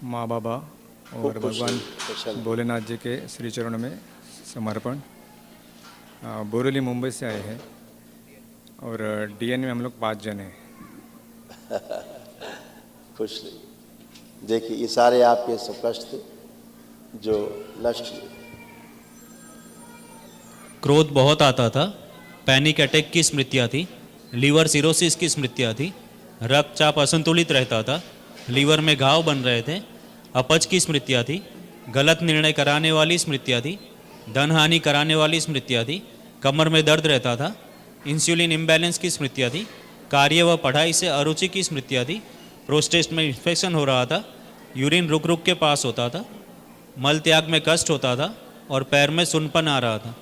माँ बाबा और भगवान भोलेनाथ जी के श्री चरणों में समर्पण। बोरेली मुंबई से आए हैं और डीएन में हम लोग 5 जन हैं। खुश रहिए। देखिए ये सारे आपके सब कष्ट जो नष्ट हुए। क्रोध बहुत आता था, पैनिक अटैक की स्मृतियाँ थी, लीवर सिरोसिस की स्मृतियाँ थी, रक्तचाप असंतुलित रहता था, लीवर में घाव बन रहे थे, अपच की स्मृतियाँ थी, गलत निर्णय कराने वाली स्मृतियाँ थी, धन हानि कराने वाली स्मृतियाँ थी, कमर में दर्द रहता था, इंसुलिन इम्बैलेंस की स्मृतियाँ थी, कार्य व पढ़ाई से अरुचि की स्मृतियाँ थी, प्रोस्टेट में इन्फेक्शन हो रहा था, यूरिन रुक रुक के पास होता था, मल त्याग में कष्ट होता था और पैर में सुनपन आ रहा था।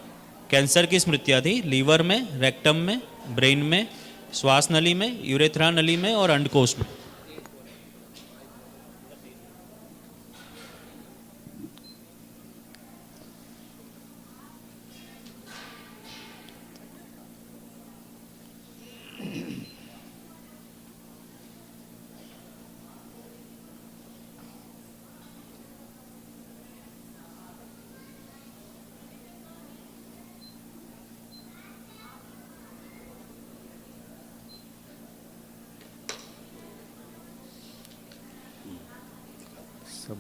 कैंसर की स्मृतियाँ थी, लीवर में, रेक्टम में, ब्रेन में, श्वास नली में, यूरेथ्रा नली में और अंडकोश में। सब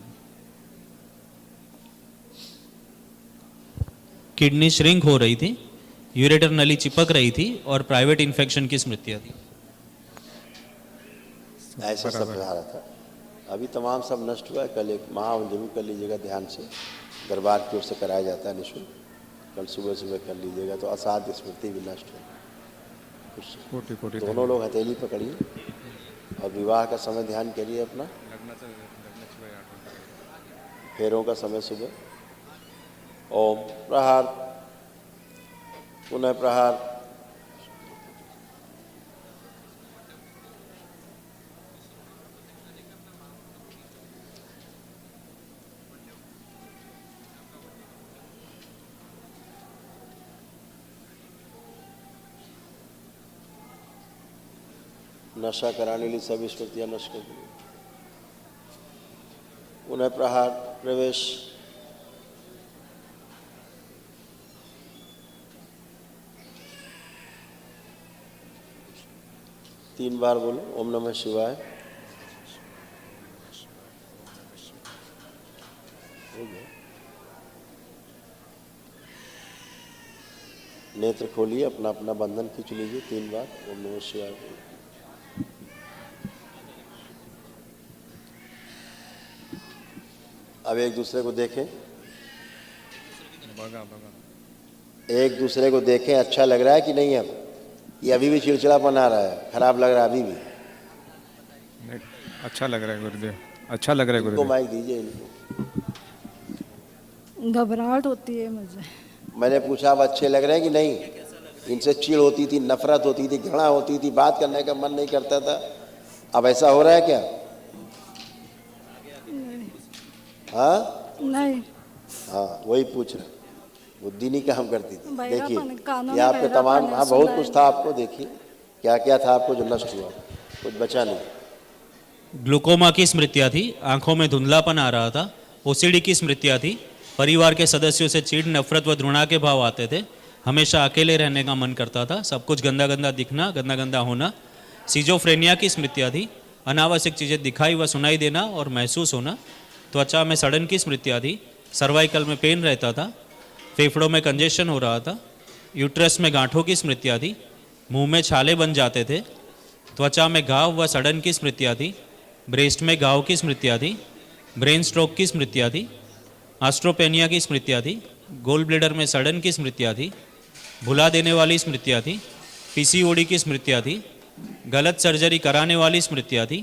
किडनी श्रिंक हो रही थी, यूरेटर नली चिपक रही थी और प्राइवेट इन्फेक्शन की स्मृतियाँ थी। ऐसे सब रहा था। अभी तमाम सब नष्ट हुआ है। कल एक महाअंजलि कर लीजिएगा ध्यान से, दरबार की ओर से कराया जाता है निःशुल्क। कल सुबह सुबह कर लीजिएगा तो असाध्य स्मृति भी नष्ट हो। कोटि कोटि दोनों लोग हथेली पकड़िए और विवाह का समय ध्यान करिए अपना। फेरों का समय सुबह। ओम प्रहार, पुनः प्रहार। नशा कराने लिए सभी स्मृतियां नष्ट कर दी। पुनः प्रहार, प्रवेश। तीन बार बोलो ओम नमः शिवाय। नेत्र खोलिए, अपना अपना बंधन खींच लीजिए 3 बार ओम नमः शिवाय। अब एक दूसरे को देखें, एक दूसरे को देखें। अच्छा लग रहा है कि नहीं? अब ये अभी भी चिड़चिड़ापन आ रहा है, खराब लग रहा है अभी भी? अच्छा लग रहा है गुरुदेव, अच्छा लग रहा है इनको गुरुदेव। माइक दीजिए इनको। घबराहट होती है मुझे। मैंने पूछा अब अच्छे लग रहे हैं कि नहीं? इनसे चिढ़ होती थी, नफरत होती थी, घृणा होती थी, बात करने का मन नहीं करता था। अब ऐसा हो रहा है क्या? हाँ नहीं, हाँ, वही पूछ रहे। बुद्धि नहीं काम करती थी। देखिए कानों ये में आपके तमाम, बहरापन है, हाँ बहुत सुनाई कुछ था आपको। देखिए क्या क्या था आपको जो नष्ट हुआ, कुछ बचा नहीं। ग्लूकोमा की स्मृतियाँ थी, आंखों में धुंधलापन आ रहा था, ओसीडी की स्मृतियाँ थी, परिवार के सदस्यों से चिढ़, नफरत व घृणा के भाव आते थे, हमेशा अकेले रहने का मन करता था, सब कुछ गंदा गंदा दिखना, गंदा गंदा होना। सीजोफ्रेनिया की स्मृतियाँ थी, अनावश्यक चीज़ें दिखाई व सुनाई देना और महसूस होना। त्वचा में सड़न की स्मृतियाँ थी, सर्वाइकल में पेन रहता था, फेफड़ों में कंजेशन हो रहा था, यूट्रस में गांठों की स्मृतियाँ थी, मुंह में छाले बन जाते थे, त्वचा में घाव व सड़न की स्मृतियाँ थी, ब्रेस्ट में घाव की स्मृतियाँ थी, ब्रेन स्ट्रोक की स्मृतियाँ थी, ऑस्ट्रोपेनिया की स्मृतियाँ थी, गोल ब्लेडर में सड़न की स्मृतियाँ थी, भुला देने वाली स्मृतियाँ थी, पीसीओडी की स्मृतियाँ थी, गलत सर्जरी कराने वाली स्मृतियाँ थी,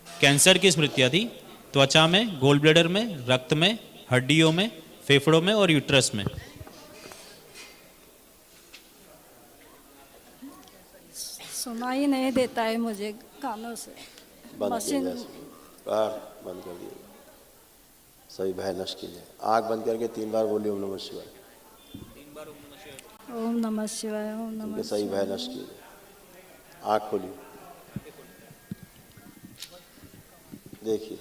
कैंसर की स्मृतियाँ थी, त्वचा में, गोल ब्लेडर में, रक्त में, हड्डियों में, फेफड़ों में और यूट्रस में। सुनाई नहीं देता है मुझे कानों से। बंद किया जाए, बाहर बंद कर दिया। सभी भय नष्ट कीजिए। आँख बंद करके 3 बार बोलिए ओम नमः शिवाय। ओम नमः शिवाय, ओम नमः उनके सही भय नष्ट कीजिए। आँख खोलिए, देखिए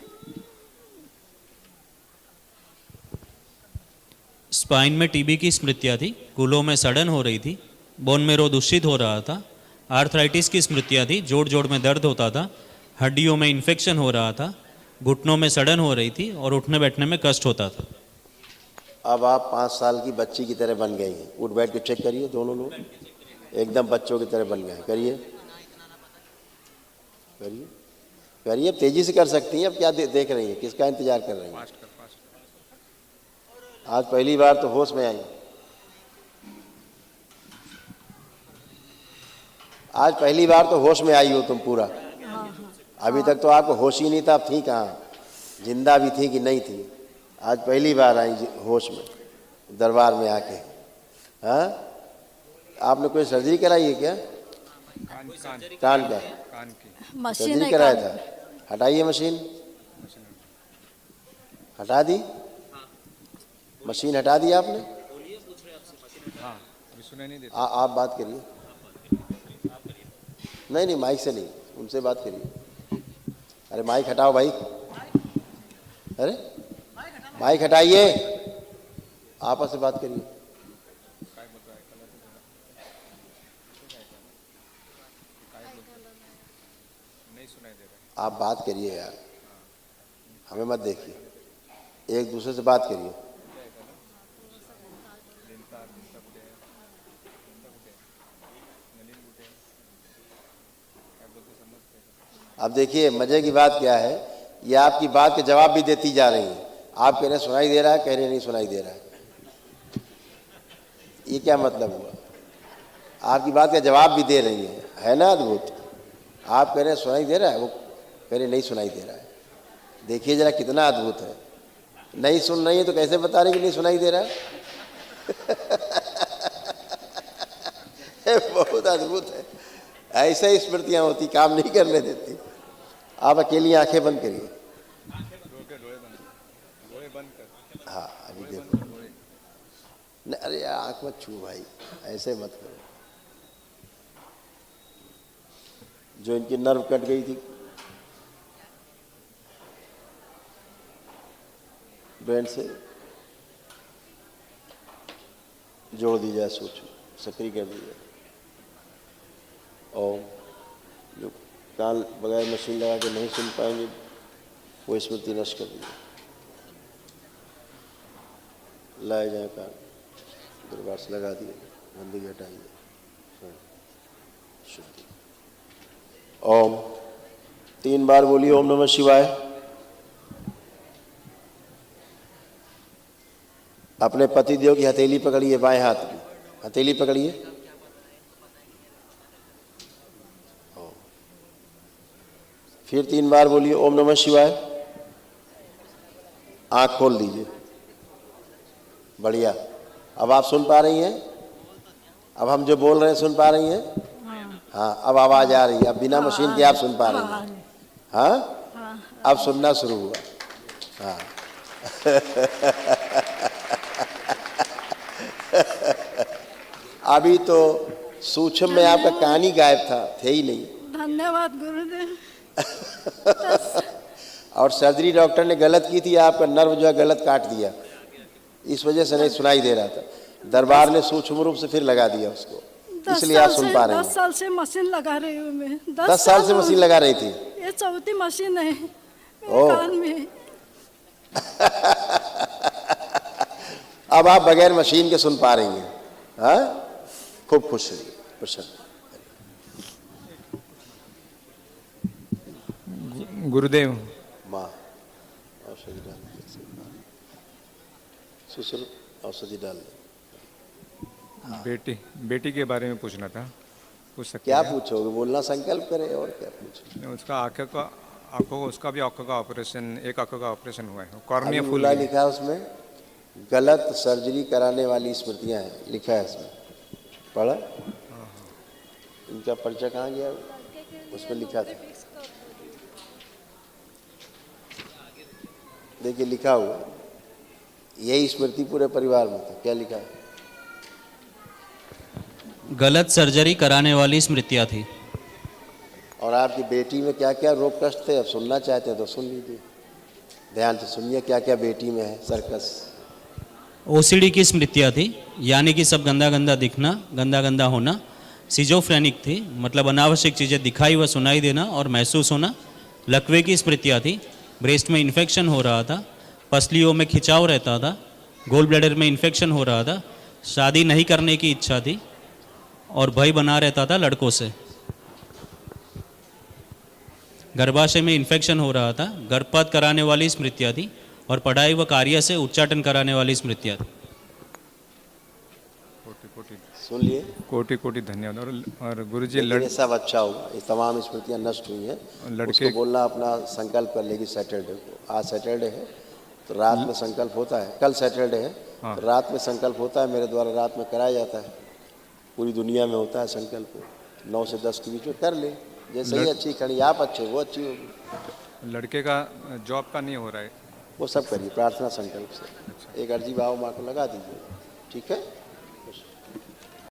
स्पाइन में टीबी की स्मृतियाँ थी, कूल्हों में सड़न हो रही थी, बोन मेरो दूषित हो रहा था, आर्थराइटिस की स्मृतियाँ थी, जोड़ जोड़ में दर्द होता था, हड्डियों में इन्फेक्शन हो रहा था, घुटनों में सड़न हो रही थी और उठने बैठने में कष्ट होता था। अब आप 5 साल की बच्ची की तरह बन गई हैं। उठ बैठ के चेक करिए, दोनों लोग एकदम बच्चों की तरह बन गए हैं। करिए करिए करिए, अब तेजी से कर सकती हैं। अब क्या देख रही हैं, किसका इंतजार कर रही हैं? आज पहली बार तो होश में आई, आज पहली बार तो होश में आई हो तुम पूरा। अभी तक तो आपको होश ही नहीं था, अब थी कहाँ, जिंदा भी थी कि नहीं थी। आज पहली बार आई होश में दरबार में आके। हाँ, आपने कोई सर्जरी कराई है क्या? कान का मशीन सर्जरी है कराया कान- था? हटाइए मशीन, हटा दी मशीन, हटा दी आपने? अभी सुनाई नहीं देता। आप बात करिए। नहीं नहीं, माइक से नहीं, उनसे बात करिए। अरे माइक हटाओ भाई, अरे माइक हटाइए, आपस से बात करिए। आप बात करिए यार, हमें मत देखिए, एक दूसरे से बात करिए। अब देखिए मजे की बात क्या है, ये आपकी बात के जवाब भी देती जा रही है। आप कह रहे सुनाई दे रहा है, कह रहे नहीं सुनाई दे रहा है। ये क्या मतलब हुआ? आपकी बात का जवाब भी दे रही है ना अद्भुत। आप कह रहे सुनाई दे रहा है, वो कह रहे नहीं सुनाई दे रहा है। देखिए जरा कितना अद्भुत है। नहीं सुन रही है तो कैसे बता रही कि नहीं सुनाई दे रहा है? बहुत अद्भुत है। ऐसे ही स्मृतियाँ होती, काम नहीं करने देती। आप अकेली आंखें बंद करिए। हाँ अभी देखो, नहीं अरे यार आंख मत छू भाई, ऐसे मत करो। जो इनकी नर्व कट गई थी ब्रेन से, जोड़ दी जाए, सोचो सक्रिय कर दी जाए। और जो कान बगैर मशीन लगा के नहीं सुन पाएंगे वो स्मृति नष्ट कर दी जाए। लाए जाए कान, दरबार से लगा दिए, गंदगी हटाइए, शुद्धि। ओम 3 बार बोलिए ओम नमः शिवाय। अपने पतिदेव की हथेली पकड़िए, बाएं हाथ की हथेली पकड़िए। फिर 3 बार बोलिए ओम नमः शिवाय। आंख खोल दीजिए, बढ़िया। अब आप सुन पा रही हैं? अब हम जो बोल रहे हैं सुन पा रही हैं? हाँ, अब आवाज आ रही है, अब बिना मशीन के आप सुन पा रही हैं। हाँ, अब सुनना शुरू हुआ। हाँ अभी तो सूक्ष्म में आपका कान ही गायब था, थे ही नहीं। धन्यवाद गुरुदेव। और सर्जरी डॉक्टर ने गलत की थी, आपका नर्व जो है गलत काट दिया, इस वजह से नहीं सुनाई दे रहा था। दरबार ने सूक्ष्म रूप से फिर लगा दिया उसको, इसलिए आप सुन पा रहे हैं। 10 साल से मशीन लगा रही हूँ मैं। 10 साल से मशीन लगा रही थी? ये 4थी मशीन है मेरे ओह। कान में। अब आप बगैर मशीन के सुन पा रही हैं। हाँ, खूब खुश रहिए, प्रसन्न। गुरुदेव, माँ औषधि डाल दीजिए, ससुर औषधि डाल दो। बेटी के बारे में पूछना था, पूछ सकते क्या हैं? पूछोगे, बोलना संकल्प करें और क्या पूछो। उसका उसका भी आंखों का ऑपरेशन, एक आंखों का ऑपरेशन हुआ है, कॉर्निया अभी फूल बुला गई है। लिखा है उसमें, गलत सर्जरी कराने वाली स्मृतियां हैं, लिखा है इसमें, पढ़ा? इनका पर्चा कहाँ गया? उसमें लिखा था, देखिए लिखा हुआ, यही स्मृति पूरे परिवार में था। क्या लिखा है? गलत सर्जरी कराने वाली स्मृतियाँ थी। और आपकी बेटी में क्या क्या रोग कष्ट थे? अब सुनना चाहते हैं तो सुन लीजिए, ध्यान से सुनिए क्या क्या बेटी में है। सर्कस, ओसीडी की स्मृतियाँ थी, यानी कि सब गंदा गंदा दिखना, गंदा गंदा होना। सिजोफ्रेनिक थी, मतलब अनावश्यक चीज़ें दिखाई व सुनाई देना और महसूस होना। लकवे की स्मृतियाँ थी, ब्रेस्ट में इन्फेक्शन हो रहा था, पसलियों में खिंचाव रहता था, गोल ब्लैडर में इन्फेक्शन हो रहा था, शादी नहीं करने की इच्छा थी और भय बना रहता था लड़कों से। गर्भाशय में इन्फेक्शन हो रहा था, गर्भपात कराने वाली स्मृतियाँ थी और पढ़ाई व कार्य से उच्चाटन कराने वाली स्मृतियाँ थी। कोटि कोटि सुन लिए। कोटि कोटि धन्यवाद। और गुरुजी लेकिन ये सब अच्छा होगा, ये तमाम स्मृतियाँ नष्ट हुई हैं। लड़के- उसको बोलना अपना संकल्प कर लेगी सैटरडे को। आज सैटरडे है तो रात में संकल्प होता है, कल सैटरडे है तो रात में संकल्प होता है, मेरे द्वारा रात में कराया जाता है। पूरी दुनिया में होता है संकल्प, 9 से 10 के बीच में कर ले। जैसे ही अच्छी खड़ी, आप अच्छे वो अच्छी होगी। लड़के का जॉब का नहीं हो रहा है। वो सब करिए प्रार्थना संकल्प से। एक अर्जी बाबा माँ को लगा दीजिए, ठीक है।